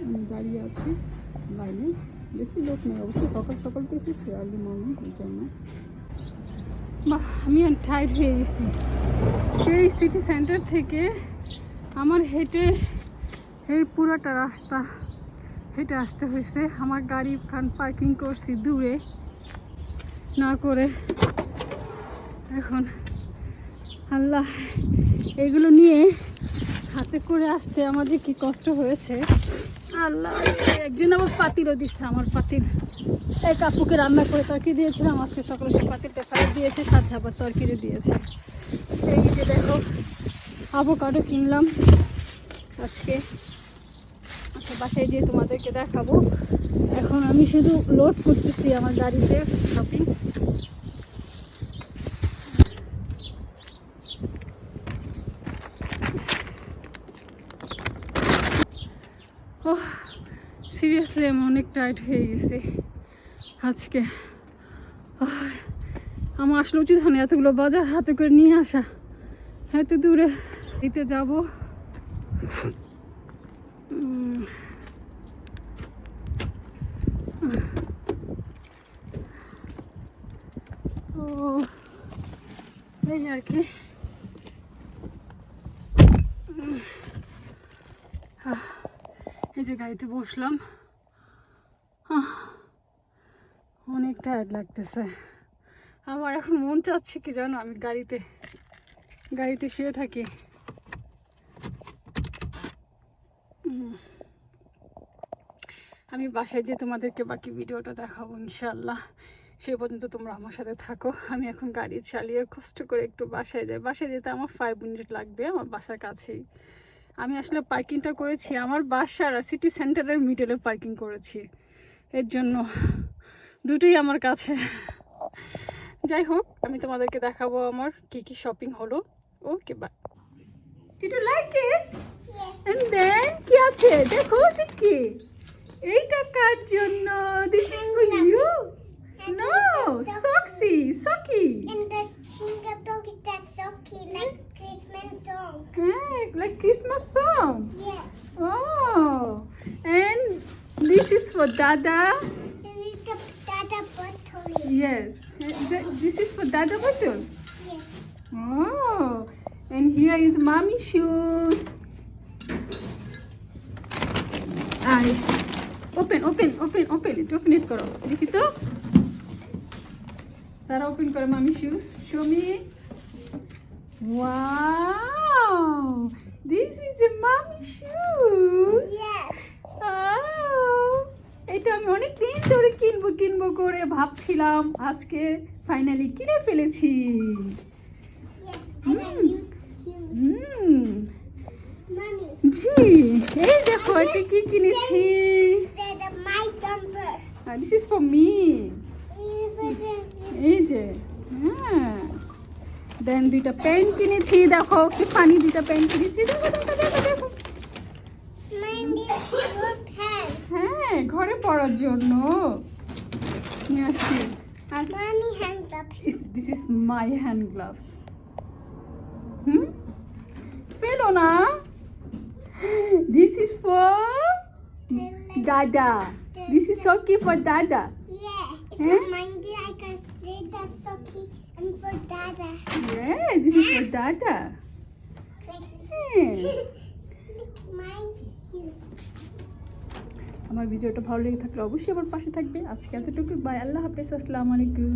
আমি দাঁড়িয়ে আছি লাইনে, বেশি লোক নেই অবশ্য, সকাল সকাল তো এসেছি, আর্লি মর্নিং, এই জন্য। বাহ, আমি টায়ার্ড হয়ে গেছি। সেই সিটি সেন্টার থেকে আমার হেঁটে এই পুরোটা রাস্তা হেঁটে আসতে হয়েছে। আমার গাড়ি পার্কিং করছি দূরে না করে। এখন আল্লাহ, এগুলো নিয়ে হাতে করে আসতে আমার যে কি কষ্ট হয়েছে আল্লাহ। একজন আমার পাতিলও দিচ্ছে, আমার পাতিল এক আপুকে রান্না করে তরকারি দিয়েছিলাম আজকে সকালে, সে পাতিলটা ফেরত দিয়েছে, সাথে আবার তরকারি দিয়েছে। এই যে দেখো অ্যাভোকাডো কিনলাম আজকে। আচ্ছা, বাসায় যেয়ে তোমাদেরকে দেখাবো। এখন আমি শুধু লোড করতেছি আমার গাড়িতে শপিং। সিরিয়াসলি আমি অনেক টায়ার্ড হয়ে গেছি আজকে। আমার আসলে উচিত হয় না এতগুলো বাজার হাতে করে নিয়ে আসা, এত দূরে দিতে যাব। ও এই আর কি। এই যে গাড়িতে বসলাম, অনেক টায়ার্ড লাগতেছে আমার। এখন মন চাচ্ছে কি জানো, আমি গাড়িতে শুয়ে থাকি। আমি বাসায় যে তোমাদেরকে বাকি ভিডিওটা দেখাবো ইনশাল্লাহ। সে পর্যন্ত তোমরা আমার সাথে থাকো। আমি এখন গাড়ি চালিয়ে কষ্ট করে একটু বাসায় যাই। বাসায় যেতে আমার 5 মিনিট লাগবে, আমার বাসার কাছেই। আমি আসলে পার্কিংটা করেছি আমার বাসার সিটি সেন্টারের মিডলে পার্কিং করেছি, এর জন্য দুটোই আমার কাছে। যাই হোক, আমি তোমাদেরকে দেখাবো আমার কি কি শপিং হলো। ওকে, by. Did you like it? Yeah. And then কি আছে দেখো, ঠিক কি এইটা কার জন্য? This is for you. No, socky. And the chingadogi that's socky like Christmas song. Like Christmas song. Yeah. Oh, and this is for Dada. And it's a dada bottle. Yes, this is for Dada bottle. Yeah. Oh, and here is mommy shoes. Open it karo. Dekhi to. Sara, open karo mommy shoes. Show me. Wow, this is a mommy shoes. Yeah. Oh, এটা আমি অনেক দিন ধরে কিনবো করে ভাবছিলাম, আজকে finally কিনে ফেলেছি। Yeah. And I use shoes. Mommy. জি, এই দেখো এটা কি কিনেছি। That's my jumper. This is for me. এই যে, হ্যাঁ। দেন দুইটা প্যান্ট কিনেছি, দেখো কি ফানি, দুইটা প্যান্ট কিনেছি। দেখো। Mine is your pants. হ্যাঁ, ঘরে পরার জন্য নিয়ে আসি। আর Mommy hand gloves. this is my hand gloves. ফেলো না। This is for Dada. This is socky for Dada. Yeah. It's Huh? not mine. I can say that's socky and for dada. Yeah, this is for Dada. Mine. আমার ভিডিওটা ভালো লেগে থাকলে অবশ্যই আমার পাশে থাকবে। আজকে এতটুকু, বাই, আল্লাহ হাফেজ, আসসালামু আলাইকুম।